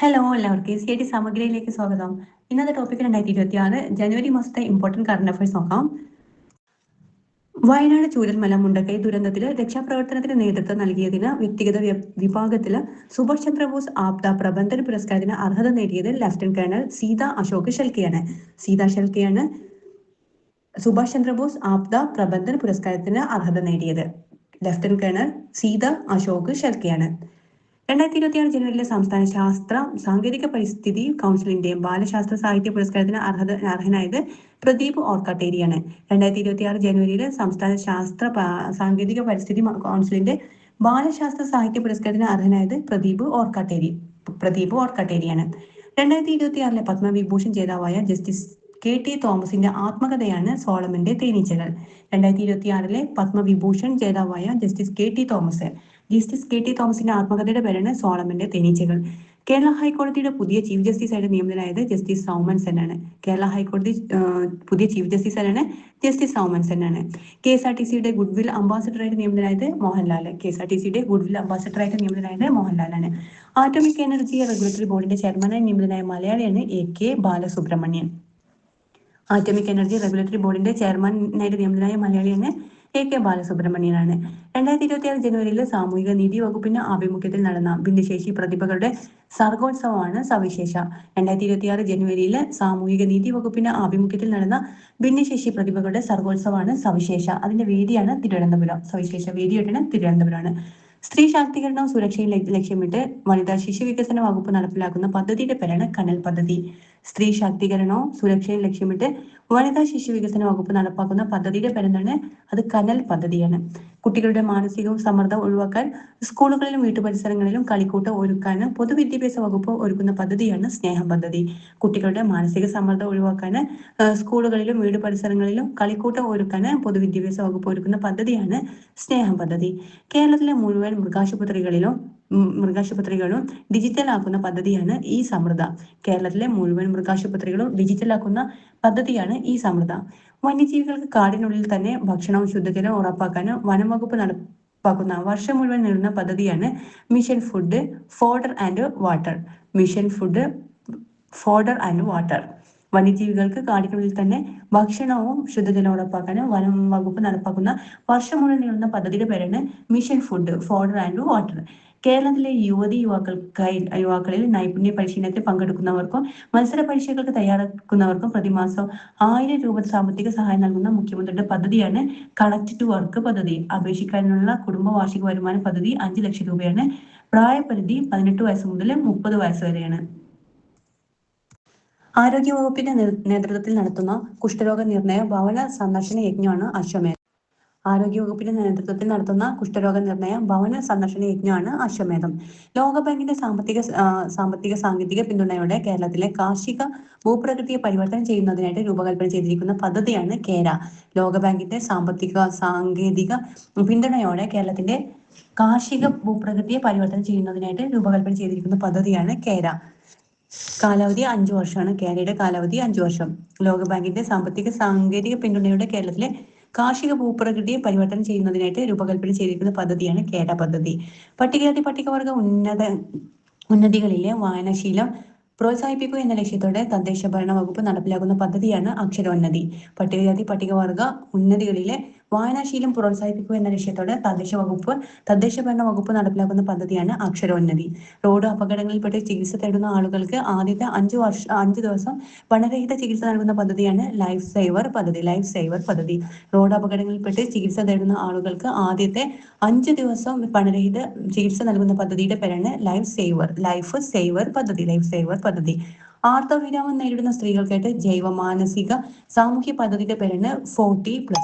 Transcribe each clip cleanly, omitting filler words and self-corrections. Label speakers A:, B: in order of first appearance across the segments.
A: Hello എല്ലാവർക്കും CIT സമഗ്രയിലേക്ക് സ്വാഗതം. ഇന്നത്തെ ടോപ്പിക് 2026 ജനുവരി മാസത്തെ ഇമ്പോർട്ടന്റ് കറണ്ട് അഫയേഴ്സ് നോക്കാം. വയനാട് ചൂരൽമല മുണ്ടക്കൈ ദുരന്തത്തിൽ രക്ഷാപ്രവർത്തനത്തിന് നേതൃത്വം നൽകിയതിന് വ്യക്തിഗത വിഭാഗത്തിൽ സുഭാഷ് ചന്ദ്രബോസ് ആപ്ത പ്രബന്ധന പുരസ്കാരത്തിന് അർഹത നേടിയത് ലഫ്റ്റനന്റ് കേണൽ സീത അശോക് ഷെൽക്കെയാണ്. സുഭാഷ് ചന്ദ്രബോസ് ആപ്ത പ്രബന്ധന പുരസ്കാരത്തിന് അർഹത നേടിയത് ലഫ്റ്റനന്റ് കേണൽ സീത അശോക് ഷെൽക്കെയാണ്. 2026 ജനുവരിയിലെ സംസ്ഥാന ശാസ്ത്ര സാങ്കേതിക പരിസ്ഥിതി കൗൺസിലിന്റെയും ബാലശാസ്ത്ര സാഹിത്യ പുരസ്കാരത്തിന് അർഹനായത് പ്രദീപ് ഓർക്കാട്ടേരിയാണ്. 2026 ജനുവരിയിലെ സംസ്ഥാന ശാസ്ത്ര സാങ്കേതിക പരിസ്ഥിതി കൗൺസിലിന്റെ ബാലശാസ്ത്ര സാഹിത്യ പുരസ്കാരത്തിന് അർഹനായത് പ്രദീപ് ഓർക്കാട്ടേരിയാണ്. 2026 പത്മവിഭൂഷൺ ജേതാവായ ജസ്റ്റിസ് KT തോമസിന്റെ ആത്മകഥയാണ് സോളമന്റെ തേനീച്ചകൾ. 2026 പത്മവിഭൂഷൺ ജേതാവായ ജസ്റ്റിസ് KT തോമസിന്റെ ആത്മകഥയുടെ പേരാണ് സോളമന്റെ തേനീച്ചകൾ. കേരള ഹൈക്കോടതിയുടെ പുതിയ ചീഫ് ജസ്റ്റിസായിട്ട് നിയമിതനായത് ജസ്റ്റിസ് സൗമൻ സെന്നാണ്. കേരള ഹൈക്കോടതി പുതിയ ചീഫ് ജസ്റ്റിസാണ് ജസ്റ്റിസ് സൗമൻ സെന്നാണ്. KSRTCയുടെ ഗുഡ്വിൽ അംബാസഡറായിട്ട് നിയമിതനായത് മോഹൻലാലാണ്. ആറ്റോമിക് എനർജി റെഗുലേറ്ററി ബോർഡിന്റെ ചെയർമാനായി നിയമിതനായ മലയാളിയാണ് AK Balasubramanian. Atomic energy regulatory ബോർഡിന്റെ ചെയർമാനായിട്ട് നിയമിതനായ മലയാളിയാണ് AK ബാലസുബ്രഹ്മണ്യനാണ്. 2026 ജനുവരിയിൽ സാമൂഹിക നീതി വകുപ്പിന്റെ ആഭിമുഖ്യത്തിൽ നടന്ന ഭിന്നശേഷി പ്രതിഭകളുടെ സർഗോത്സവമാണ് സവിശേഷ. 2026 ജനുവരിയിൽ സാമൂഹിക നീതി വകുപ്പിന്റെ ആഭിമുഖ്യത്തിൽ നടന്ന ഭിന്നശേഷി പ്രതിഭകളുടെ സർഗോത്സവമാണ് സവിശേഷ. അതിന്റെ വേദിയാണ് തിരുവനന്തപുരം. സവിശേഷ വേദിയായിട്ടാണ് തിരുവനന്തപുരമാണ്. സ്ത്രീ ശാക്തീകരണവും സുരക്ഷയും ലക്ഷ്യമിട്ട് വനിതാ ശിശു വികസന വകുപ്പ് നടപ്പിലാക്കുന്ന പദ്ധതിയുടെ പേരാണ് കനൽ പദ്ധതി. സ്ത്രീ ശാക്തീകരണവും സുരക്ഷയും ലക്ഷ്യമിട്ട് വനിതാ ശിശു വികസന വകുപ്പ് നടപ്പാക്കുന്ന പദ്ധതിയുടെ പേരെന്താണ്? അത് കനൽ പദ്ധതിയാണ്. കുട്ടികളുടെ മാനസികവും സമ്മർദ്ദം ഒഴിവാക്കാൻ സ്കൂളുകളിലും വീട്ടുപരിസരങ്ങളിലും കളിക്കൂട്ട് ഒരുക്കാൻ പൊതുവിദ്യാഭ്യാസ വകുപ്പ് ഒരുക്കുന്ന പദ്ധതിയാണ് സ്നേഹം പദ്ധതി. കുട്ടികളുടെ മാനസിക സമ്മർദ്ദം ഒഴിവാക്കാൻ സ്കൂളുകളിലും വീട് പരിസരങ്ങളിലും കളിക്കൂട്ട് ഒരുക്കാൻ പൊതുവിദ്യാഭ്യാസ വകുപ്പ് ഒരുക്കുന്ന പദ്ധതിയാണ് സ്നേഹം പദ്ധതി. കേരളത്തിലെ മുഴുവൻ മൃഗാശുപത്രികളും ഡിജിറ്റലാക്കുന്ന പദ്ധതിയാണ് ഈ സമൃദ്ധ. കേരളത്തിലെ മുഴുവൻ മൃഗാശുപത്രികളും ഡിജിറ്റലാക്കുന്ന പദ്ധതിയാണ് ഈ സമൃദ്ധ. വന്യജീവികൾക്ക് കാടിനുള്ളിൽ തന്നെ ഭക്ഷണവും ശുദ്ധജലവും ഉറപ്പാക്കാൻ വനം വകുപ്പ് നടപ്പാക്കുന്ന വർഷം മുഴുവൻ നീളുന്ന പദ്ധതിയാണ് mission food fodder and water. വന്യജീവികൾക്ക് കാടിനുള്ളിൽ തന്നെ ഭക്ഷണവും ശുദ്ധജലവും ഉറപ്പാക്കാൻ വനം വകുപ്പ് നടപ്പാക്കുന്ന വർഷം മുഴുവൻ നീളുന്ന പദ്ധതിയുടെ പേരാണ് mission food fodder and water. കേരളത്തിലെ യുവാക്കളിൽ നൈപുണ്യ പരിശീലനത്തിൽ പങ്കെടുക്കുന്നവർക്കും മത്സര പരീക്ഷകൾക്ക് തയ്യാറാക്കുന്നവർക്കും പ്രതിമാസം 1000 രൂപ സാമ്പത്തിക സഹായം നൽകുന്ന മുഖ്യമന്ത്രിയുടെ പദ്ധതിയാണ് കണക്ട് ടു വർക്ക് പദ്ധതി. അപേക്ഷിക്കാനുള്ള കുടുംബ വാർഷിക വരുമാന പദ്ധതി 5 ലക്ഷം രൂപയാണ്. പ്രായപരിധി 18 വയസ്സ് മുതൽ 30 വയസ്സ് വരെയാണ്. ആരോഗ്യവകുപ്പിന്റെ നേതൃത്വത്തിൽ നടത്തുന്ന കുഷ്ഠരോഗ നിർണയ ഭവന സന്ദർശന യജ്ഞമാണ് അശ്വമേധം. ലോകബാങ്കിന്റെ സാമ്പത്തിക സാങ്കേതിക പിന്തുണയോടെ കേരളത്തിലെ കാർഷിക ഭൂപ്രകൃതിയെ പരിവർത്തനം ചെയ്യുന്നതിനായിട്ട് രൂപകൽപ്പന ചെയ്തിരിക്കുന്ന പദ്ധതിയാണ് കേര. ലോകബാങ്കിന്റെ സാങ്കേതിക പിന്തുണയോടെ കേരളത്തിന്റെ കാർഷിക ഭൂപ്രകൃതിയെ പരിവർത്തനം ചെയ്യുന്നതിനായിട്ട് രൂപകൽപ്പന ചെയ്തിരിക്കുന്ന പദ്ധതിയാണ് കേര. കാലാവധി 5 വർഷമാണ്. കേരയുടെ കാലാവധി 5 വർഷം. ലോകബാങ്കിന്റെ സാങ്കേതിക പിന്തുണയോടെ കേരളത്തിലെ കാർഷിക ഭൂപ്രകൃതിയെ പരിവർത്തനം ചെയ്യുന്നതിനായിട്ട് രൂപകൽപ്പന ചെയ്തിരിക്കുന്ന പദ്ധതിയാണ് കേര പദ്ധതി. പട്ടികജാതി പട്ടികവർഗ ഉന്നതികളിലെ വായനാശീലം പ്രോത്സാഹിപ്പിക്കുക എന്ന ലക്ഷ്യത്തോടെ തദ്ദേശ ഭരണ വകുപ്പ് നടപ്പിലാക്കുന്ന പദ്ധതിയാണ് അക്ഷരോന്നതി. പട്ടികജാതി പട്ടികവർഗ ഉന്നതികളിലെ വായനാശീലം പ്രോത്സാഹിപ്പിക്കുക എന്ന ലക്ഷ്യത്തോടെ തദ്ദേശ ഭരണ വകുപ്പ് നടപ്പിലാക്കുന്ന പദ്ധതിയാണ് അക്ഷരോന്നതി. റോഡ് അപകടങ്ങളിൽപ്പെട്ട് ചികിത്സ തേടുന്ന ആളുകൾക്ക് ആദ്യത്തെ 5 ദിവസം പണരഹിത ചികിത്സ നൽകുന്ന പദ്ധതിയാണ് ലൈഫ് സേവർ പദ്ധതി. റോഡ് അപകടങ്ങളിൽപ്പെട്ട് ചികിത്സ തേടുന്ന ആളുകൾക്ക് ആദ്യത്തെ 5 ദിവസം പണരഹിത ചികിത്സ നൽകുന്ന പദ്ധതിയുടെ പേരാണ് ലൈഫ് സേവർ പദ്ധതി. ആർത്തവവിരാമം നേരിടുന്ന സ്ത്രീകൾക്കായിട്ട് ജൈവ മാനസിക സാമൂഹ്യ പദ്ധതിയുടെ പേരാണ് 40+.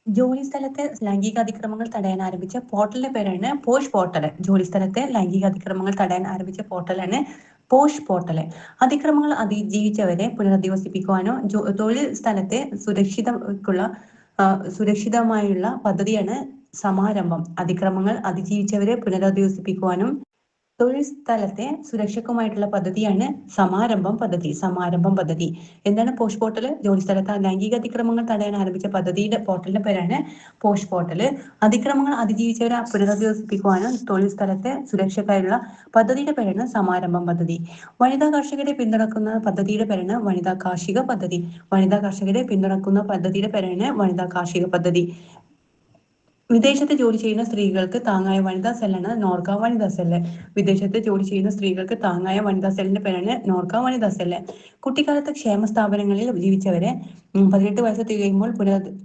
A: ജോലിസ്ഥലത്തെ ലൈംഗികാതിക്രമങ്ങൾ തടയാൻ ആരംഭിച്ച പോർട്ടലിന്റെ പേരാണ് പോഷ് പോർട്ടൽ. ജോലിസ്ഥലത്തെ ലൈംഗികാതിക്രമങ്ങൾ തടയാൻ ആരംഭിച്ച പോർട്ടലാണ് പോഷ് പോർട്ടൽ. അതിക്രമങ്ങൾ അതിജീവിച്ചവരെ പുനരധിവസിപ്പിക്കുവാനോ തൊഴിൽ സ്ഥലത്തെ സുരക്ഷിതമായുള്ള പദ്ധതിയാണ് സമാരംഭം. അതിക്രമങ്ങൾ അതിജീവിച്ചവരെ പുനരധിവസിപ്പിക്കുവാനും തൊഴിൽ സ്ഥലത്തെ സുരക്ഷയ്ക്കുമായിട്ടുള്ള പദ്ധതിയാണ് സമാരംഭം പദ്ധതി. എന്താണ് പോഷ് പോർട്ടൽ? ജോലി സ്ഥലത്ത് ലൈംഗിക അതിക്രമങ്ങൾ തടയാൻ ആരംഭിച്ച പദ്ധതിയുടെ പോർട്ടലിന്റെ പേരാണ് പോഷ് പോർട്ടൽ. അതിക്രമങ്ങൾ അതിജീവിച്ചവരെ പുനരധിവസിപ്പിക്കുവാനും തൊഴിൽ സ്ഥലത്തെ സുരക്ഷയ്ക്കായുള്ള പദ്ധതിയുടെ പേരാണ് സമാരംഭം പദ്ധതി. വനിതാ കർഷകരെ പിന്തുണക്കുന്ന പദ്ധതിയുടെ പേരാണ് വനിതാ കാർഷിക പദ്ധതി. വനിതാ കർഷകരെ പിന്തുണക്കുന്ന പദ്ധതിയുടെ പേരാണ് വനിതാ കാർഷിക പദ്ധതി. വിദേശത്ത് ജോലി ചെയ്യുന്ന സ്ത്രീകൾക്ക് താങ്ങായ വനിതാ സെല്ലാണ് നോർക്ക വനിതാ സെല്ല്. വിദേശത്ത് ജോലി ചെയ്യുന്ന സ്ത്രീകൾക്ക് താങ്ങായ വനിതാ സെല്ലിന്റെ പേരാണ് നോർക്ക വനിതാ സെല്ല്. കുട്ടിക്കാലത്ത് ക്ഷേമ സ്ഥാപനങ്ങളിൽ ജീവിച്ചവരെ 18 വയസ്സ് തികയുമ്പോൾ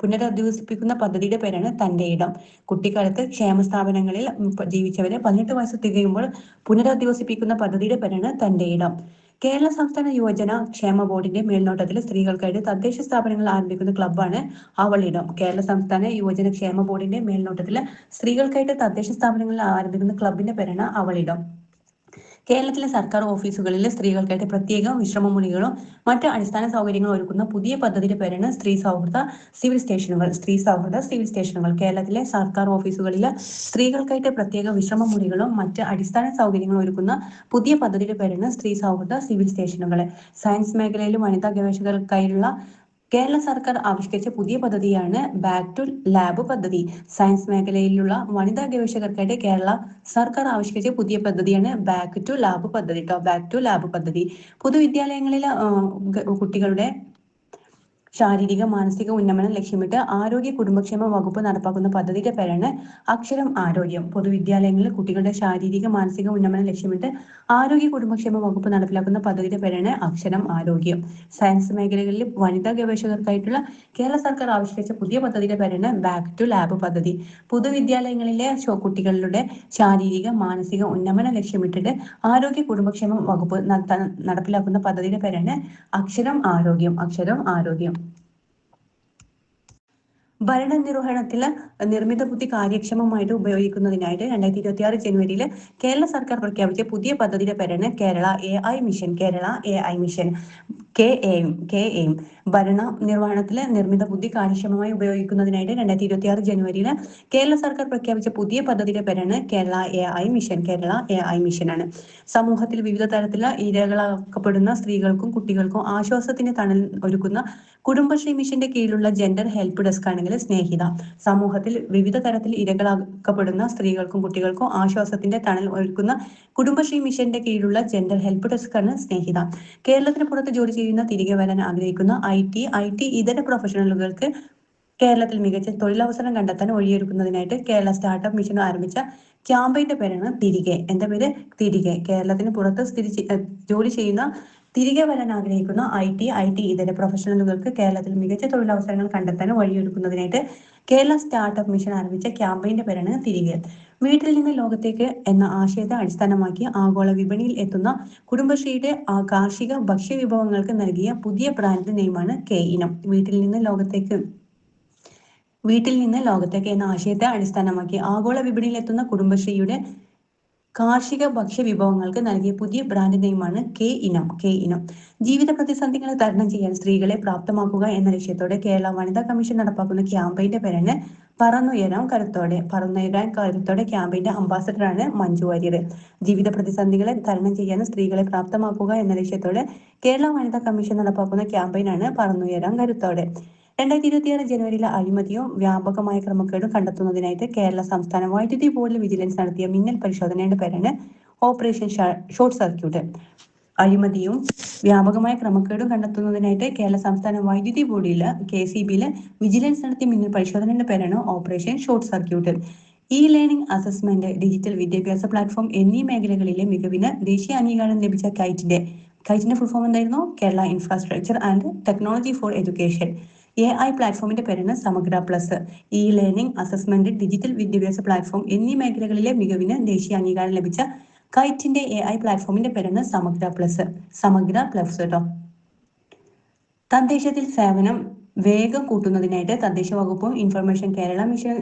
A: പുനരധിവസിപ്പിക്കുന്ന പദ്ധതിയുടെ പേരാണ് തന്റെ ഇടം. കുട്ടിക്കാലത്ത് ക്ഷേമ സ്ഥാപനങ്ങളിൽ ജീവിച്ചവരെ 18 വയസ്സ് തികയുമ്പോൾ പുനരധിവസിപ്പിക്കുന്ന പദ്ധതിയുടെ പേരാണ് തന്റെ ഇടം. കേരള സംസ്ഥാന യുവജന ക്ഷേമ ബോർഡിന്റെ മേൽനോട്ടത്തിൽ സ്ത്രീകൾക്കായിട്ട് തദ്ദേശ സ്ഥാപനങ്ങൾ ആരംഭിക്കുന്ന ക്ലബ്ബാണ് അവളിടം. കേരള സംസ്ഥാന യുവജന ക്ഷേമ ബോർഡിന്റെ മേൽനോട്ടത്തിൽ സ്ത്രീകൾക്കായിട്ട് തദ്ദേശ സ്ഥാപനങ്ങളിൽ ആരംഭിക്കുന്ന ക്ലബിന്റെ പേരാണ് അവളിടം. കേരളത്തിലെ സർക്കാർ ഓഫീസുകളിൽ സ്ത്രീകൾക്കായിട്ട് പ്രത്യേക വിശ്രമമുറികളും മറ്റ് അടിസ്ഥാന സൗകര്യങ്ങളും ഒരുക്കുന്ന പുതിയ പദ്ധതിയുടെ പേരാണ് സ്ത്രീ സൗഹൃദ സിവിൽ സ്റ്റേഷനുകൾ. കേരളത്തിലെ സർക്കാർ ഓഫീസുകളിൽ സ്ത്രീകൾക്കായിട്ട് പ്രത്യേക വിശ്രമമുറികളും മറ്റ് അടിസ്ഥാന സൗകര്യങ്ങളും ഒരുക്കുന്ന പുതിയ പദ്ധതിയുടെ പേരാണ് സ്ത്രീ സൗഹൃദ സിവിൽ സ്റ്റേഷനുകൾ. സയൻസ് മേഖലയിൽ വനിതാ ഗവേഷകർക്കായുള്ള കേരള സർക്കാർ ആവിഷ്കരിച്ച പുതിയ പദ്ധതിയാണ് ബാക്ക് ടു ലാബ് പദ്ധതി. സയൻസ് മേഖലയിലുള്ള വനിതാ ഗവേഷകർക്കായിട്ട് കേരള സർക്കാർ ആവിഷ്കരിച്ച പുതിയ പദ്ധതിയാണ് ബാക്ക് ടു ലാബ് പദ്ധതി. പൊതുവിദ്യാലയങ്ങളിലെ കുട്ടികളുടെ ശാരീരിക മാനസിക ഉന്നമനം ലക്ഷ്യമിട്ട് ആരോഗ്യ കുടുംബക്ഷേമ വകുപ്പ് നടപ്പാക്കുന്ന പദ്ധതിയുടെ പേരാണ് അക്ഷരം ആരോഗ്യം. പൊതുവിദ്യാലയങ്ങളിൽ കുട്ടികളുടെ ശാരീരിക മാനസിക ഉന്നമനം ലക്ഷ്യമിട്ട് ആരോഗ്യ കുടുംബക്ഷേമ വകുപ്പ് നടപ്പിലാക്കുന്ന പദ്ധതിയുടെ പേരാണ് അക്ഷരം ആരോഗ്യം. സയൻസ് മേഖലകളിൽ വനിതാ ഗവേഷകർക്കായിട്ടുള്ള കേരള സർക്കാർ ആവിഷ്കരിച്ച പുതിയ പദ്ധതിയുടെ പേരാണ് ബാക്ക് ടു ലാബ് പദ്ധതി. പൊതുവിദ്യാലയങ്ങളിലെ കുട്ടികളുടെ ശാരീരിക മാനസിക ഉന്നമനം ലക്ഷ്യമിട്ടിട്ട് ആരോഗ്യ കുടുംബക്ഷേമ വകുപ്പ് നടപ്പിലാക്കുന്ന പദ്ധതിയുടെ പേരാണ് അക്ഷരം ആരോഗ്യം. ഭരണനിർവഹണത്തിൽ നിർമ്മിത ബുദ്ധി കാര്യക്ഷമമായിട്ട് ഉപയോഗിക്കുന്നതിനായിട്ട് 2026 ജനുവരിയിൽ കേരള സർക്കാർ പ്രഖ്യാപിച്ച പുതിയ പദ്ധതിയുടെ പേരാണ് കേരള AI മിഷൻ. KAM. ഭരണ നിർവഹണത്തിൽ നിർമ്മിത ബുദ്ധി കാര്യക്ഷമമായി ഉപയോഗിക്കുന്നതിനായിട്ട് 2026 ജനുവരിയിൽ കേരള സർക്കാർ പ്രഖ്യാപിച്ച പുതിയ പദ്ധതിയുടെ പേരാണ് കേരള AI മിഷനാണ്. സമൂഹത്തിൽ വിവിധ തരത്തിലുള്ള ഇരകളാക്കപ്പെടുന്ന സ്ത്രീകൾക്കും കുട്ടികൾക്കും ആശ്വാസത്തിന്റെ തണൽ ഒരുക്കുന്ന കുടുംബശ്രീ മിഷന്റെ കീഴിലുള്ള ജെൻഡർ ഹെൽപ്പ് ഡെസ്ക് ആണെങ്കിൽ സ്നേഹിത. സമൂഹത്തിൽ വിവിധ തരത്തിൽ ഇരകളാക്കപ്പെടുന്ന സ്ത്രീകൾക്കും കുട്ടികൾക്കും ആശ്വാസത്തിന്റെ തണൽ ഒരുക്കുന്ന കുടുംബശ്രീ മിഷന്റെ കീഴിലുള്ള ജെൻഡർ ഹെൽപ്പ് ഡെസ്ക് ആണ് സ്നേഹിത. കേരളത്തിന് പുറത്ത് ജോലി ചെയ്യുന്ന തിരികെ വരാൻ ആഗ്രഹിക്കുന്ന IT ഇതര പ്രൊഫഷണലുകൾക്ക് കേരളത്തിൽ മികച്ച തൊഴിലവസരം കണ്ടെത്താൻ വഴിയൊരുക്കുന്നതിനായിട്ട് കേരള സ്റ്റാർട്ടപ്പ് മിഷൻ ആരംഭിച്ച ക്യാമ്പയിന്റെ പേരാണ് തിരികെ. എന്താ പേര്? തിരികെ. കേരളത്തിന് പുറത്ത് ജോലി ചെയ്യുന്ന തിരികെ വരാൻ ആഗ്രഹിക്കുന്ന IT ഇതര പ്രൊഫഷണലുകൾക്ക് കേരളത്തിൽ മികച്ച തൊഴിലവസരങ്ങൾ കണ്ടെത്താൻ വഴിയൊരുക്കുന്നതിനായിട്ട് കേരള സ്റ്റാർട്ടപ്പ് മിഷൻ ആരംഭിച്ച ക്യാമ്പയിന്റെ പേരാണ് തിരികെ. വീട്ടിൽ നിന്ന് ലോകത്തേക്ക് എന്ന ആശയത്തെ അടിസ്ഥാനമാക്കി ആഗോള വിപണിയിൽ എത്തുന്ന കുടുംബശ്രീയുടെ കാർഷിക ഭക്ഷ്യ വിഭവങ്ങൾക്ക് നൽകിയ പുതിയ ബ്രാൻഡ് നെയിമാണ് K-ഇനം. വീട്ടിൽ നിന്ന് ലോകത്തേക്ക് എന്ന ആശയത്തെ അടിസ്ഥാനമാക്കി ആഗോള വിപണിയിൽ എത്തുന്ന കുടുംബശ്രീയുടെ കാർഷിക ഭക്ഷ്യ വിഭവങ്ങൾക്ക് നൽകിയ പുതിയ ബ്രാൻഡ് നെയിമാണ് K-ഇനം. ജീവിത പ്രതിസന്ധികളെ തരണം ചെയ്യാൻ സ്ത്രീകളെ പ്രാപ്തമാക്കുക എന്ന ലക്ഷ്യത്തോടെ കേരള വനിതാ കമ്മീഷൻ നടപ്പാക്കുന്ന ക്യാമ്പയിന്റെ പേരാണ് പറന്നുയരാം കരുത്തോടെ. ക്യാമ്പയിന്റെ അംബാസഡറാണ് മഞ്ജു വാര്യർ. ജീവിത പ്രതിസന്ധികളെ തരണം ചെയ്യാൻ സ്ത്രീകളെ പ്രാപ്തമാക്കുക എന്ന ലക്ഷ്യത്തോടെ കേരള വനിതാ കമ്മീഷൻ നടപ്പാക്കുന്ന ക്യാമ്പയിനാണ് പറന്നുയരാം കരുത്തോടെ. 2026 ജനുവരിയിലെ അഴിമതിയും വ്യാപകമായ ക്രമക്കേടും കണ്ടെത്തുന്നതിനായിട്ട് കേരള സംസ്ഥാന വൈദ്യുതി ബോർഡിൽ വിജിലൻസ് നടത്തിയ മിന്നൽ പരിശോധനയുടെ പേരാണ് ഓപ്പറേഷൻ ഷോർട്ട് സർക്യൂട്ട്. അഴിമതിയും വ്യാപകമായ ക്രമക്കേടും കണ്ടെത്തുന്നതിനായിട്ട് കേരള സംസ്ഥാന വൈദ്യുതി ബോർഡിൽ KCBയിൽ വിജിലൻസ് നടത്തിയ മിന്നൽ പരിശോധനയുടെ പേരാണ് operation short circuit. Learning assessment, digital വിദ്യാഭ്യാസ പ്ലാറ്റ്ഫോം എന്നീ മേഖലകളിലെ മികവിന് ദേശീയ അംഗീകാരം ലഭിച്ച കൈറ്റിന്റെ ഫുൾ ഫോം എന്തായിരുന്നു? Kerala infrastructure and technology for education. AI പ്ലാറ്റ്ഫോമിന്റെ പേരാണ് സമഗ്ര പ്ലസ്. ലേണിംഗ് അസസ്മെന്റ്, ഡിജിറ്റൽ വിദ്യാഭ്യാസ പ്ലാറ്റ്ഫോം എന്നീ മേഖലകളിലെ മികവിന് ദേശീയ അംഗീകാരം ലഭിച്ച കൈറ്റിന്റെ AI പ്ലാറ്റ്ഫോമിന്റെ പേരാണ് സമഗ്ര പ്ലസ് കേട്ടോ. തദ്ദേശത്തിൽ സേവനം വേഗം കൂട്ടുന്നതിനായിട്ട് തദ്ദേശ വകുപ്പും information Kerala mission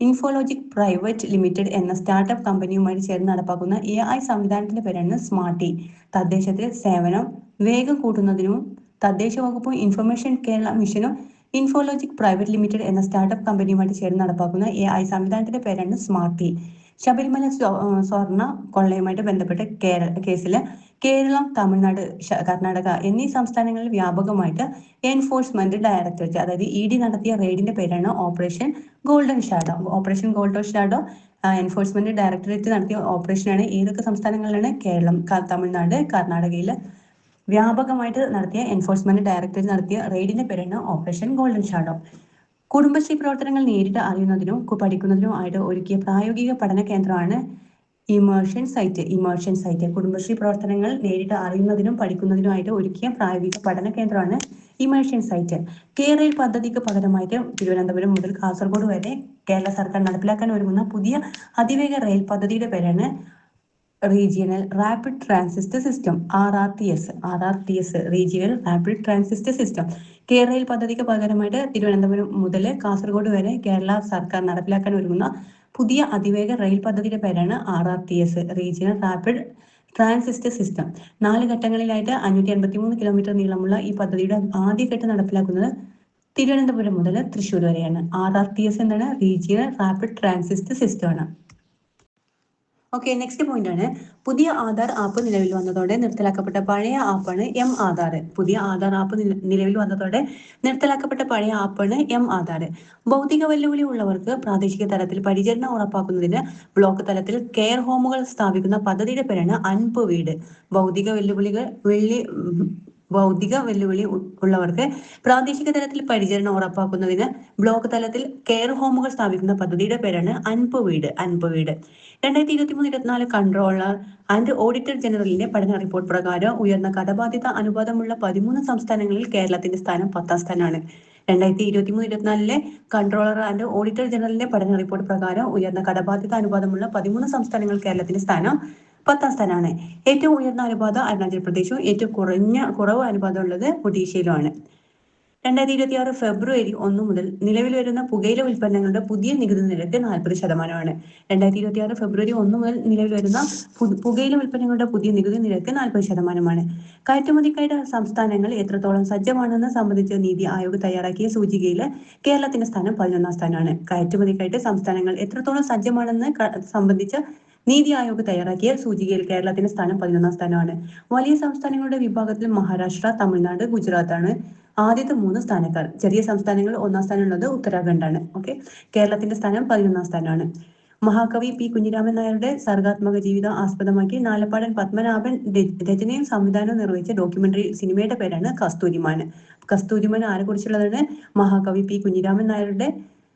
A: Infologic private limited എന്ന സ്റ്റാർട്ടപ്പ് കമ്പനിയുമായി ചേർന്ന് നടപ്പാക്കുന്ന AI സംവിധാനത്തിന്റെ പേരാണ് സ്മാർട്ടി. തദ്ദേശത്തിൽ സേവനം വേഗം കൂട്ടുന്നതിനും തദ്ദേശ വകുപ്പും ഇൻഫർമേഷൻ കേരള മിഷനും ഇൻഫോലോജിക് പ്രൈവറ്റ് ലിമിറ്റഡ് എന്ന സ്റ്റാർട്ടപ്പ് കമ്പനിയുമായിട്ട് ചേർന്ന് നടപ്പാക്കുന്ന AI സംവിധാനത്തിന്റെ പേരാണ് സ്മാർട്ടി. ശബരിമല സ്വർണ്ണ കൊള്ളയുമായിട്ട് ബന്ധപ്പെട്ട കേസിൽ കേരളം, തമിഴ്നാട്, കർണാടക എന്നീ സംസ്ഥാനങ്ങളിൽ വ്യാപകമായിട്ട് എൻഫോഴ്സ്മെന്റ് ഡയറക്ടറേറ്റ്, അതായത് ED നടത്തിയ റെയ്ഡിന്റെ പേരാണ് operation golden shadow. Operation golden shadow enforcement directorate നടത്തിയ ഓപ്പറേഷനാണ്. ഏതൊക്കെ സംസ്ഥാനങ്ങളിലാണ്? കേരളം, തമിഴ്നാട്, കർണാടകയിൽ വ്യാപകമായിട്ട് നടത്തിയ എൻഫോഴ്സ്മെന്റ് ഡയറക്ടറേറ്റ് നടത്തിയ റെയ്ഡിന്റെ പേരാണ് ഓപ്പറേഷൻ ഗോൾഡൻ ഷാഡോ. കുടുംബശ്രീ പ്രവർത്തനങ്ങൾ നേരിട്ട് അറിയുന്നതിനും പഠിക്കുന്നതിനും ആയിട്ട് ഒരുക്കിയ പ്രായോഗിക പഠന കേന്ദ്രമാണ് ഇമേർഷൻ സൈറ്റ്. കുടുംബശ്രീ പ്രവർത്തനങ്ങൾ നേരിട്ട് അറിയുന്നതിനും പഠിക്കുന്നതിനുമായിട്ട് ഒരുക്കിയ പ്രായോഗിക പഠന കേന്ദ്രമാണ് ഇമേർഷൻ സൈറ്റ്. കേരള പദ്ധതിക്ക് പകരമായിട്ട് തിരുവനന്തപുരം മുതൽ കാസർഗോഡ് വരെ കേരള സർക്കാർ നടപ്പിലാക്കാൻ ഒരുങ്ങുന്ന പുതിയ അതിവേഗ റെയിൽ പദ്ധതിയുടെ പേരാണ് regional rapid transit system, RRTS, regional rapid transit system. കേരളയിൽ പദ്ധതിക്ക് പകരമായിട്ട് തിരുവനന്തപുരം മുതൽ കാസർഗോഡ് വരെ കേരള സർക്കാർ നടപ്പിലാക്കാൻ ഒരുങ്ങുന്ന പുതിയ അതിവേഗ റെയിൽ പദ്ധതിയുടെ പേരാണ് RRTS, regional rapid transit system. 4 ഘട്ടങ്ങളിലായിട്ട് 583 kilometre നീളമുള്ള ഈ പദ്ധതിയുടെ ആദ്യഘട്ടം നടപ്പിലാക്കുന്നത് തിരുവനന്തപുരം മുതൽ തൃശ്ശൂർ വരെയാണ്. RRTS എന്താണ്? റീജിയണൽ റാപ്പിഡ് ട്രാൻസിറ്റ് സിസ്റ്റം ആണ്. ഓക്കെ, നെക്സ്റ്റ് പോയിന്റ് ആണ്, പുതിയ ആധാർ ആപ്പ് നിലവിൽ വന്നതോടെ നിർത്തലാക്കപ്പെട്ട പഴയ ആപ്പാണ് M-ആധാർ. പുതിയ ആധാർ ആപ്പ് നിലവിൽ വന്നതോടെ നിർത്തലാക്കപ്പെട്ട പഴയ ആപ്പാണ് M-ആധാർ. ഭൗതിക വെല്ലുവിളി ഉള്ളവർക്ക് പ്രാദേശിക തലത്തിൽ പരിചരണം ഉറപ്പാക്കുന്നതിന് ബ്ലോക്ക് തലത്തിൽ കെയർ ഹോമുകൾ സ്ഥാപിക്കുന്ന പദ്ധതിയുടെ പേരാണ് അൻപ് വീട്. ഭൗതിക വെല്ലുവിളി ഉള്ളവർക്ക് പ്രാദേശിക തലത്തിൽ പരിചരണം ഉറപ്പാക്കുന്നതിന് ബ്ലോക്ക് തലത്തിൽ കെയർ ഹോമുകൾ സ്ഥാപിക്കുന്ന പദ്ധതിയുടെ പേരാണ് അൻപ് വീട്. 2023-24 കൺട്രോളർ ആൻഡ് ഓഡിറ്റർ ജനറലിന്റെ പഠന റിപ്പോർട്ട് പ്രകാരം ഉയർന്ന കടബാധ്യത അനുപാതമുള്ള 13 സംസ്ഥാനങ്ങളിൽ കേരളത്തിന്റെ സ്ഥാനം 10ാം സ്ഥാനമാണ്. 2023-24 കൺട്രോളർ ആൻഡ് ഓഡിറ്റർ ജനറലിന്റെ പഠന റിപ്പോർട്ട് പ്രകാരം ഉയർന്ന കടബാധ്യത അനുപാതമുള്ള 13 സംസ്ഥാനങ്ങളിൽ കേരളത്തിന്റെ സ്ഥാനം 10ാം സ്ഥാനമാണ്. ഏറ്റവും ഉയർന്ന അനുപാതം അരുണാചൽ പ്രദേശും ഏറ്റവും കുറവ് അനുപാതം ഉള്ളത് ഒഡീഷയിലുമാണ്. 2026 ഫെബ്രുവരി 1 മുതൽ നിലവിൽ വരുന്ന പുകയില ഉൽപ്പന്നങ്ങളുടെ പുതിയ നികുതി നിരക്ക് 40%. 2026 ഫെബ്രുവരി 1 മുതൽ നിലവിൽ വരുന്ന പുകയില ഉൽപ്പന്നങ്ങളുടെ പുതിയ നികുതി നിരക്ക് 40%. കയറ്റുമതിക്കായിട്ട് സംസ്ഥാനങ്ങൾ എത്രത്തോളം സജ്ജമാണെന്ന് സംബന്ധിച്ച് നീതി ആയോഗ് തയ്യാറാക്കിയ സൂചികയിൽ കേരളത്തിന്റെ സ്ഥാനം 11ാം സ്ഥാനമാണ്. കയറ്റുമതിക്കായിട്ട് സംസ്ഥാനങ്ങൾ എത്രത്തോളം സജ്ജമാണെന്ന് സംബന്ധിച്ച് നീതി ആയോഗ് തയ്യാറാക്കിയ സൂചികയിൽ കേരളത്തിന്റെ സ്ഥാനം 11ാം സ്ഥാനമാണ്. വലിയ സംസ്ഥാനങ്ങളുടെ വിഭാഗത്തിൽ മഹാരാഷ്ട്ര, തമിഴ്നാട്, ഗുജറാത്താണ് ആദ്യത്തെ 3 സ്ഥാനക്കാർ. ചെറിയ സംസ്ഥാനങ്ങൾ 1ാം സ്ഥാനമുള്ളത് ഉത്തരാഖണ്ഡാണ്. ഓക്കെ, കേരളത്തിന്റെ സ്ഥാനം 11ാം സ്ഥാനമാണ്. മഹാകവി P. കുഞ്ഞിരാമൻ നായരുടെ സർഗാത്മക ജീവിതം ആസ്പദമാക്കി നാലപ്പാടൻ പത്മനാഭൻ രചനയും സംവിധാനവും നിർവഹിച്ച ഡോക്യുമെന്ററി സിനിമയുടെ പേരാണ് കസ്തൂരിമാൻ. കസ്തൂരിമാൻ ആരെ കുറിച്ചുള്ളതാണ്? മഹാകവി P. കുഞ്ഞിരാമൻ നായരുടെ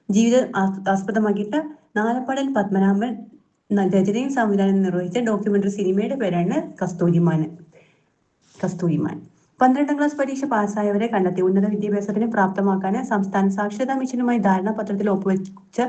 A: ജീവിതം ആസ്പദമാക്കിയിട്ട് നാലപ്പാടൻ പത്മനാഭൻ രചനയും സംവിധാനവും നിർവഹിച്ച ഡോക്യുമെന്ററി സിനിമയുടെ പേരാണ് കസ്തൂരിമാൻ. 12ാം ക്ലാസ് പരീക്ഷ പാസ്സായവരെ കണ്ടെത്തി ഉന്നത വിദ്യാഭ്യാസത്തിന് പ്രാപ്തമാക്കാൻ സംസ്ഥാന സാക്ഷരതാ മിഷനുമായി ധാരണാപത്രത്തിൽ ഒപ്പുവെച്ച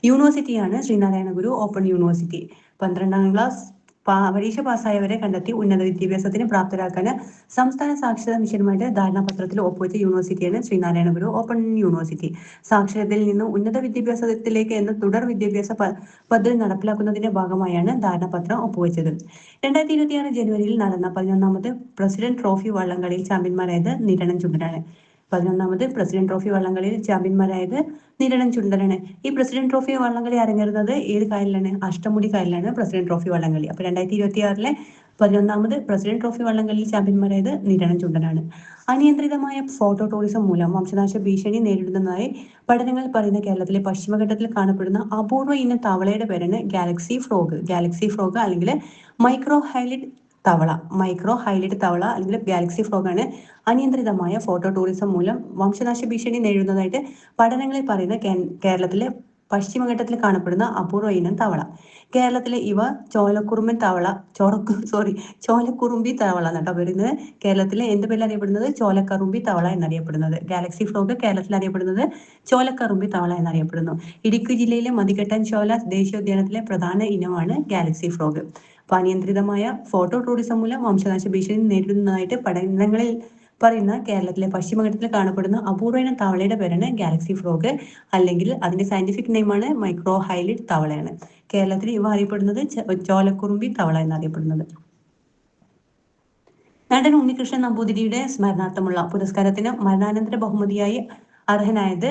A: യൂണിവേഴ്സിറ്റിയാണ് ശ്രീനാരായണ ഗുരു ഓപ്പൺ യൂണിവേഴ്സിറ്റി. 12ാം ക്ലാസ് പരീക്ഷ പാസ്സായവരെ കണ്ടെത്തി ഉന്നത വിദ്യാഭ്യാസത്തിന് പ്രാപ്തരാക്കാൻ സംസ്ഥാന സാക്ഷരതാ മിഷനുമായിട്ട് ധാരണാപത്രത്തിൽ ഒപ്പുവെച്ച യൂണിവേഴ്സിറ്റിയാണ് ശ്രീനാരായണ ഗുരു ഓപ്പൺ യൂണിവേഴ്സിറ്റി. സാക്ഷരതയിൽ നിന്ന് ഉന്നത വിദ്യാഭ്യാസത്തിലേക്ക് എന്ന തുടർ വിദ്യാഭ്യാസ പദ്ധതി നടപ്പിലാക്കുന്നതിന്റെ ഭാഗമായാണ് ധാരണാപത്രം ഒപ്പുവെച്ചത്. 2026 ജനുവരിയിൽ നടന്ന 11ാമത് പ്രസിഡന്റ് ട്രോഫി വള്ളംകളിയിൽ ചാമ്പ്യന്മാരായത് നിരണം ചുണ്ടനാണ്. 11ാമത് പ്രസിഡന്റ് ട്രോഫി വള്ളംകളിയിൽ ചാമ്പ്യന്മാരായത് നിരണം ചുണ്ടനാണ്. ഈ പ്രസിഡന്റ് ട്രോഫി വള്ളംകളി അരങ്ങേറുന്നത് ഏത് കായലിലാണ്? അഷ്ടമുടി കായലിലാണ് പ്രസിഡന്റ് ട്രോഫി വള്ളംകളി. അപ്പൊ 2026 11ാമത് പ്രസിഡന്റ് ട്രോഫി വള്ളംകളിയിൽ ചാമ്പ്യന്മാരായത് നിരണം ചുണ്ടനാണ്. അനിയന്ത്രിതമായ ഫോട്ടോ ടൂറിസം മൂലം വംശനാശ ഭീഷണി നേരിടുന്നതായി പഠനങ്ങൾ പറയുന്ന കേരളത്തിലെ പശ്ചിമഘട്ടത്തിൽ കാണപ്പെടുന്ന അപൂർവ ഇനം തവളയുടെ പേരാണ് ഗാലക്സി ഫ്രോഗ് അല്ലെങ്കിൽ മൈക്രോ ഹൈലൈറ്റ് തവള അല്ലെങ്കിൽ ഗാലക്സി ഫ്രോഗ് ആണ് അനിയന്ത്രിതമായ ഫോട്ടോ ടൂറിസം മൂലം വംശനാശ ഭീഷണി നേരിടുന്നതായിട്ട് പഠനങ്ങളിൽ പറയുന്ന കേരളത്തിലെ പശ്ചിമഘട്ടത്തിൽ കാണപ്പെടുന്ന അപൂർവ ഇനം തവള. കേരളത്തിലെ ഇവ ചോലക്കുറുമ്പി തവള എന്നാട്ടോ വരുന്നത്. കേരളത്തിലെ എന്ത് പേരിൽ അറിയപ്പെടുന്നത്? ചോലക്കറുമ്പി തവള എന്നറിയപ്പെടുന്നത്. ഗാലക്സി ഫ്രോഗ് കേരളത്തിൽ അറിയപ്പെടുന്നത് ചോലക്കറുമ്പി തവള എന്നറിയപ്പെടുന്നു. ഇടുക്കി ജില്ലയിലെ മതികെട്ടൻ ചോല ദേശീയോദ്യാനത്തിലെ പ്രധാന ഇനമാണ് ഗാലക്സി ഫ്രോഗ്. അപ്പൊ അനിയന്ത്രിതമായ ഫോട്ടോ ടൂറിസം മൂലം വംശനാശ ഭീഷണി നേരിടുന്നതായിട്ട് പഠനങ്ങളിൽ പറയുന്ന കേരളത്തിലെ പശ്ചിമഘട്ടത്തിൽ കാണപ്പെടുന്ന അപൂർവ ഇനം തവളയുടെ പേരാണ് ഗാലക്സി ഫ്രോഗ്, അല്ലെങ്കിൽ അതിന്റെ സയന്റിഫിക് നെയിമാണ് മൈക്രോ ഹൈലൈറ്റ് തവളയാണ്. കേരളത്തിൽ ഇവ അറിയപ്പെടുന്നത് ചോലക്കുറുമ്പി തവള എന്നറിയപ്പെടുന്നത്. നടൻ ഉണ്ണികൃഷ്ണൻ നമ്പൂതിരിയുടെ സ്മരണാർത്ഥമുള്ള പുരസ്കാരത്തിന് മരണാനന്തര ബഹുമതിയായി അർഹനായത്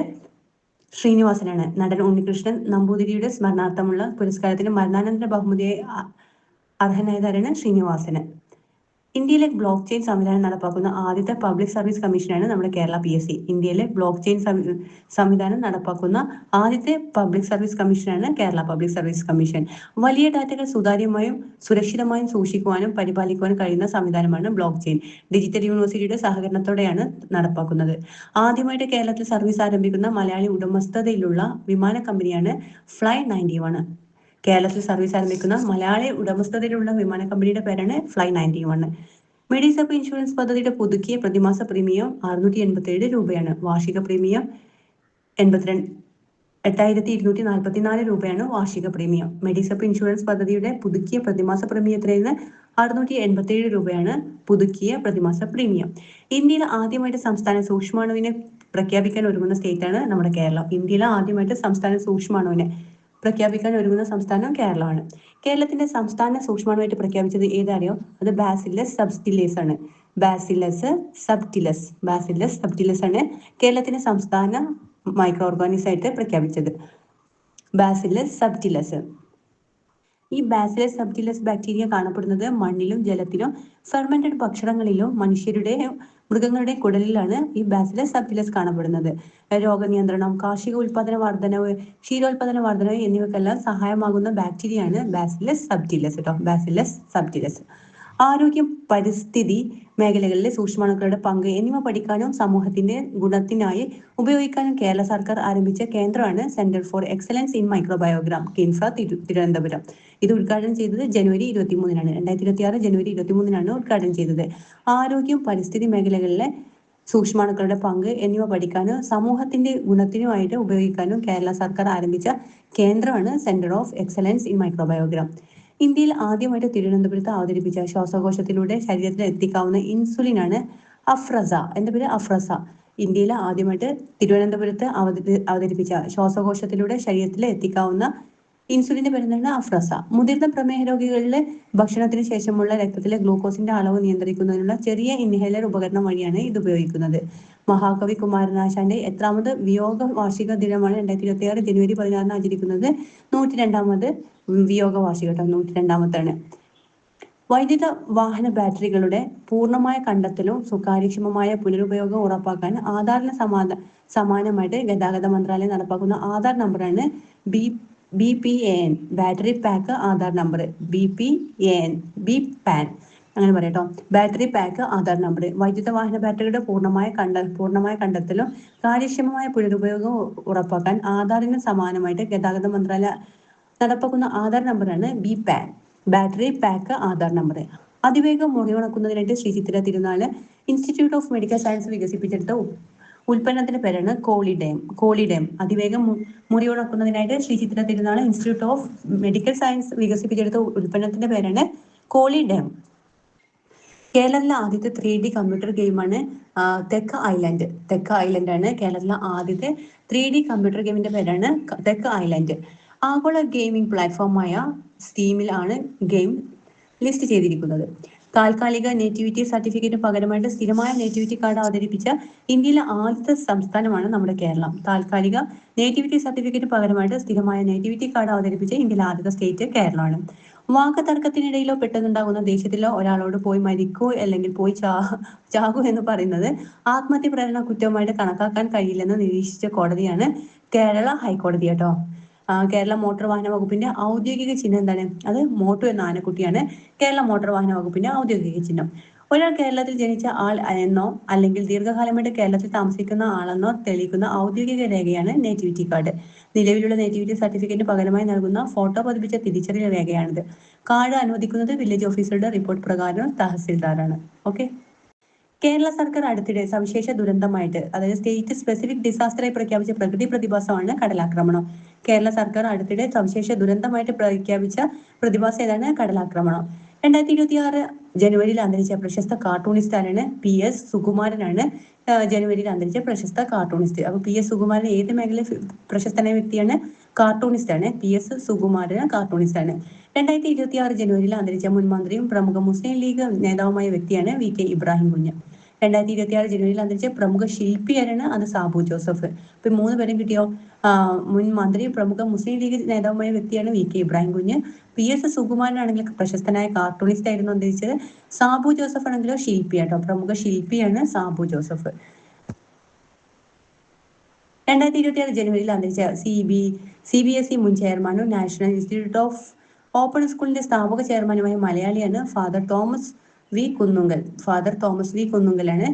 A: ശ്രീനിവാസനാണ്. നടൻ ഉണ്ണികൃഷ്ണൻ നമ്പൂതിരിയുടെ സ്മരണാർത്ഥമുള്ള പുരസ്കാരത്തിന് മരണാനന്തര ബഹുമതിയെ അർഹനായതാരാണ്? ശ്രീനിവാസന്. ഇന്ത്യയിലെ ബ്ലോക്ക് ചെയിൻ സംവിധാനം നടപ്പാക്കുന്ന ആദ്യത്തെ പബ്ലിക് സർവീസ് കമ്മീഷനാണ് നമ്മുടെ കേരള PSC. ഇന്ത്യയിലെ ബ്ലോക്ക് ചെയിൻ സംവിധാനം നടപ്പാക്കുന്ന ആദ്യത്തെ പബ്ലിക് സർവീസ് കമ്മീഷനാണ് കേരള പബ്ലിക് സർവീസ് കമ്മീഷൻ. വലിയ ഡാറ്റകൾ സുതാര്യമായും സുരക്ഷിതമായും സൂക്ഷിക്കുവാനും പരിപാലിക്കുവാനും കഴിയുന്ന സംവിധാനമാണ് ബ്ലോക്ക് ചെയിൻ. ഡിജിറ്റൽ യൂണിവേഴ്സിറ്റിയുടെ സഹകരണത്തോടെയാണ് നടപ്പാക്കുന്നത്. ആദ്യമായിട്ട് കേരളത്തിൽ സർവീസ് ആരംഭിക്കുന്ന മലയാളി ഉടമസ്ഥതയിലുള്ള വിമാന കമ്പനിയാണ് ഫ്ലൈ 91. കേരളത്തിൽ സർവീസ് ആരംഭിക്കുന്ന മലയാളി ഉടമസ്ഥതയിലുള്ള വിമാന കമ്പനിയുടെ പേരാണ് ഫ്ലൈ 91. മെഡിസപ്പ് ഇൻഷുറൻസ് പദ്ധതിയുടെ പുതുക്കിയ പ്രതിമാസ പ്രീമിയം 687 രൂപയാണ്. വാർഷിക പ്രീമിയം 8244 രൂപയാണ് വാർഷിക പ്രീമിയം. മെഡിസപ്പ് ഇൻഷുറൻസ് പദ്ധതിയുടെ പുതുക്കിയ പ്രതിമാസ പ്രീമിയം എത്രയാണ്? 687 രൂപയാണ് പുതുക്കിയ പ്രതിമാസ പ്രീമിയം. ഇന്ത്യയിൽ ആദ്യമായിട്ട് സംസ്ഥാന സൂക്ഷ്മാണുവിനെ പ്രഖ്യാപിക്കാൻ ഒരുങ്ങുന്ന സ്റ്റേറ്റാണ് നമ്മുടെ കേരളം. ഇന്ത്യയിൽ ആദ്യമായിട്ട് സംസ്ഥാന സൂക്ഷ്മാണുവിനെ പ്രഖ്യാപിക്കാൻ ഒരുങ്ങുന്ന സംസ്ഥാനം കേരളമാണ്. കേരളത്തിന്റെ സംസ്ഥാന സൂക്ഷ്മാണുവായിട്ട് പ്രഖ്യാപിച്ചത് ഏതറിയോ? അത് ബാസില്ലസ് സബ്റ്റിലസ് ആണ്. ബാസില്ലസ് സബ്റ്റിലസ് ആണ് കേരളത്തിന്റെ സംസ്ഥാന മൈക്രോ ഓർഗാനിസം ആയിട്ട് പ്രഖ്യാപിച്ചത്. ബാസില്ലസ് സബ്റ്റിലസ്. ഈ ബാസിലസ് സബ്റ്റിലസ് ബാക്ടീരിയ കാണപ്പെടുന്നത് മണ്ണിലും ജലത്തിലും ഫെർമെന്റഡ് ഭക്ഷണങ്ങളിലും മനുഷ്യരുടെയും മൃഗങ്ങളുടെയും കുടലിലാണ് ഈ ബാസിലസ് സബ്റ്റിലസ് കാണപ്പെടുന്നത്. രോഗനിയന്ത്രണം, കാർഷിക ഉൽപാദന വർധനവ്, ക്ഷീരോത്പാദന വർധനവ് എന്നിവക്കെല്ലാം സഹായമാകുന്ന ബാക്ടീരിയയാണ് ബാസിലസ് സബ്റ്റിലസ് കേട്ടോ. ബാസിലസ് സബ്റ്റിലസ്. ആരോഗ്യം, പരിസ്ഥിതി മേഖലകളിലെ സൂക്ഷ്മാണുക്കളുടെ പങ്ക് എന്നിവ പഠിക്കാനും സമൂഹത്തിന്റെ ഗുണത്തിനായി ഉപയോഗിക്കാനും കേരള സർക്കാർ ആരംഭിച്ച കേന്ദ്രമാണ് centre for excellence in microbiome, KINFRA, Thiruvananthapuram. ഇത് ഉദ്ഘാടനം ചെയ്തത് ജനുവരി 23-നാണ്. 2026 ജനുവരി 23-നാണ് ഉദ്ഘാടനം ചെയ്തത്. ആരോഗ്യം, പരിസ്ഥിതി മേഖലകളിലെ സൂക്ഷ്മാണുക്കളുടെ പങ്ക് എന്നിവ പഠിക്കാനും സമൂഹത്തിന്റെ ഗുണത്തിനുമായിട്ട് ഉപയോഗിക്കാനും കേരള സർക്കാർ ആരംഭിച്ച കേന്ദ്രമാണ് സെന്റർ ഓഫ് എക്സലൻസ് ഇൻ മൈക്രോബയോഗ്രാം. ഇന്ത്യയിൽ ആദ്യമായിട്ട് തിരുവനന്തപുരത്ത് അവതരിപ്പിച്ച ശ്വാസകോശത്തിലൂടെ ശരീരത്തിൽ എത്തിക്കാവുന്ന ഇൻസുലിനാണ് അഫ്രസ. എന്റെ പേര് അഫ്രസ. ഇന്ത്യയിൽ ആദ്യമായിട്ട് തിരുവനന്തപുരത്ത് അവതരിപ്പിച്ച ശ്വാസകോശത്തിലൂടെ ശരീരത്തിൽ എത്തിക്കാവുന്ന ഇൻസുലിന്റെ പേരെന്താണ്? അഫ്രസ. മുതിർന്ന പ്രമേഹ രോഗികളിലെ ഭക്ഷണത്തിന് ശേഷമുള്ള രക്തത്തിലെ ഗ്ലൂക്കോസിന്റെ അളവ് നിയന്ത്രിക്കുന്നതിനുള്ള ചെറിയ ഇൻഹേലർ ഉപകരണം വഴിയാണ് ഇത് ഉപയോഗിക്കുന്നത്. മഹാകവി കുമാരനാശാന്റെ എത്രാമത് വിയോഗ വാർഷിക ദിനമാണ് 2026 ജനുവരി 16-ന് ആചരിക്കുന്നത്? 102ാമത് വിയോഗ വാർഷികം കേട്ടോ. 102ാമത്താണ്. വൈദ്യുത വാഹന ബാറ്ററികളുടെ പൂർണ്ണമായ കണ്ടെത്തലും കാര്യക്ഷമമായ പുനരുപയോഗവും ഉറപ്പാക്കാൻ ആധാറിന് സമാനമായിട്ട് ഗതാഗത മന്ത്രാലയം നടപ്പാക്കുന്ന ആധാർ നമ്പറാണ് BPAN, battery pack Aadhaar number. BPAN അങ്ങനെ പറയട്ടോ. Battery pack Aadhaar number. വൈദ്യുത വാഹന ബാറ്ററിയുടെ പൂർണ്ണമായ കണ്ടെത്തലും കാര്യക്ഷമമായ പുനരുപയോഗവും ഉറപ്പാക്കാൻ ആധാറിന് സമാനമായിട്ട് ഗതാഗത മന്ത്രാലയം നടപ്പാക്കുന്ന ആധാർ നമ്പറാണ് BPAN, battery pack Aadhaar number. അതിവേഗം മുറിയുണക്കുന്നതിനായിട്ട് Shri Chithira Thirunal institute of medical science വികസിപ്പിച്ചെടുത്ത ഉൽപ്പന്നത്തിന്റെ പേരാണ് കോളിഡേം. അതിവേഗം മുറിയുണക്കുന്നതിനായിട്ട് Shri Chithira Thirunal institute of medical science വികസിപ്പിച്ചെടുത്ത ഉൽപ്പന്നത്തിന്റെ പേരാണ് കോളിഡേം. കേരളത്തിലെ ആദ്യത്തെ 3D കമ്പ്യൂട്ടർ ഗെയിമാണ് തെക്ക് ഐലൻഡ് ആണ് കേരളത്തിലെ ആദ്യത്തെ 3D കമ്പ്യൂട്ടർ ഗെയിമിന്റെ പേരാണ് തെക്ക് ഐലൻഡ്. ആഗോള ഗെയിമിംഗ് പ്ലാറ്റ്ഫോമായ സ്റ്റീമിലാണ് ഗെയിം ലിസ്റ്റ് ചെയ്തിരിക്കുന്നത്. താൽക്കാലിക നേറ്റിവിറ്റി സർട്ടിഫിക്കറ്റിന് പകരമായിട്ട് സ്ഥിരമായ നേറ്റിവിറ്റി കാർഡ് അവതരിപ്പിച്ച ഇന്ത്യയിലെ ആദ്യത്തെ സംസ്ഥാനമാണ് നമ്മുടെ കേരളം. താൽക്കാലിക നേറ്റിവിറ്റി സർട്ടിഫിക്കറ്റിന് പകരമായിട്ട് സ്ഥിരമായ നേറ്റിവിറ്റി കാർഡ് അവതരിപ്പിച്ച ഇന്ത്യയിലെ ആദ്യത്തെ സ്റ്റേറ്റ് കേരളമാണ്. വാക്ക് തർക്കത്തിനിടയിലോ പെട്ടെന്നുണ്ടാകുന്ന ദേഷ്യത്തിലോ ഒരാളോട് പോയി മരിക്കൂ അല്ലെങ്കിൽ പോയി ചാകൂ എന്ന് പറയുന്നത് ആത്മഹത്യ പ്രേരണ കുറ്റമായിട്ട് കണക്കാക്കാൻ കഴിയില്ലെന്ന് നിരീക്ഷിച്ച കോടതിയാണ് കേരള ഹൈക്കോടതി കേട്ടോ. കേരള മോട്ടോർ വാഹന വകുപ്പിന്റെ ഔദ്യോഗിക ചിഹ്നം എന്താണ്? അത് മോട്ടു എന്ന ആനക്കുട്ടിയാണ് കേരള മോട്ടോർ വാഹന വകുപ്പിന്റെ ഔദ്യോഗിക ചിഹ്നം. ഒരാൾ കേരളത്തിൽ ജനിച്ച ആൾ എന്നോ അല്ലെങ്കിൽ ദീർഘകാലമായിട്ട് കേരളത്തിൽ താമസിക്കുന്ന ആളെന്നോ തെളിയിക്കുന്ന ഔദ്യോഗിക രേഖയാണ് നേറ്റിവിറ്റി കാർഡ്. നിലവിലുള്ള നേറ്റിവിറ്റി സർട്ടിഫിക്കറ്റിന് പകരമായി നൽകുന്ന ഫോട്ടോ പതിപ്പിച്ച തിരിച്ചറിയൽ രേഖയാണിത്. കാർഡ് അനുവദിക്കുന്നത് വില്ലേജ് ഓഫീസറുടെ റിപ്പോർട്ട് പ്രകാരം തഹസിൽദാറാണ്. ഓക്കെ. കേരള സർക്കാർ അടുത്തിടെ സവിശേഷ ദുരന്തമായിട്ട്, അതായത് സ്റ്റേറ്റ് സ്പെസിഫിക് ഡിസാസ്റ്ററായി പ്രഖ്യാപിച്ച പ്രകൃതി പ്രതിഭാസമാണ് കടലാക്രമണം. കേരള സർക്കാർ അടുത്തിടെ സവിശേഷ ദുരന്തമായിട്ട് പ്രഖ്യാപിച്ച പ്രതിഭാസം ഏതാണ്? കടലാക്രമണം. 2026 ജനുവരിയിൽ അന്തരിച്ച പ്രശസ്ത കാർട്ടൂണിസ്റ്റ് ആരാണ്? PS സുകുമാരനാണ് ജനുവരിയിൽ അന്തരിച്ച പ്രശസ്ത കാർട്ടൂണിസ്റ്റ്. അപ്പൊ PS സുകുമാരൻ ഏത് മേഖലയിൽ പ്രശസ്തനായ വ്യക്തിയാണ്? കാർട്ടൂണിസ്റ്റ് ആണ്. PS സുകുമാരൻ കാർട്ടൂണിസ്റ്റ് ആണ്. 2026 ജനുവരിയിൽ അന്തരിച്ച മുൻ മന്ത്രിയും പ്രമുഖ മുസ്ലിം ലീഗ് നേതാവുമായ വ്യക്തിയാണ് VK ഇബ്രാഹിം കുഞ്ഞ്. 2026 ജനുവരിയിൽ അന്തരിച്ച പ്രമുഖ ശില്പി ആരാണ്? അത് സാബു ജോസഫ്. ഇപ്പൊ 3 പേരും കിട്ടിയോ? മുൻ മന്ത്രി, പ്രമുഖ മുസ്ലിം ലീഗ് നേതാവുമായ വ്യക്തിയാണ് VK ഇബ്രാഹിം കുഞ്ഞ്. PS സുകുമാരനാണെങ്കിൽ പ്രശസ്തനായ കാർട്ടൂണിസ്റ്റ് ആയിരുന്നു അന്തരിച്ചത്. സാബു ജോസഫ് ആണെങ്കിലോ ശില്പിയാട്ടോ, പ്രമുഖ ശില്പിയാണ് സാബു ജോസഫ്. 2026 ജനുവരിയിൽ അന്തരിച്ച CBSE മുൻ ചെയർമാനും നാഷണൽ ഇൻസ്റ്റിറ്റ്യൂട്ട് ഓഫ് ഓപ്പൺ സ്കൂളിന്റെ സ്ഥാപക ചെയർമാനുമായ മലയാളിയാണ് ഫാദർ തോമസ് വി കുന്നുങ്കലാണ്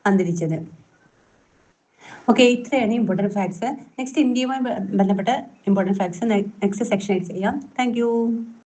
A: അന്തരിച്ചത്. ഓക്കെ, ഇത്രയാണ് ഇമ്പോർട്ടൻറ്റ് ഫാക്ട്സ്. നെക്സ്റ്റ് ഇന്ത്യയുമായി ബന്ധപ്പെട്ട ഇമ്പോർട്ടൻറ്റ് ഫാക്ട്സ് നെക്സ്റ്റ് സെക്ഷനായിട്ട് ചെയ്യാം. താങ്ക്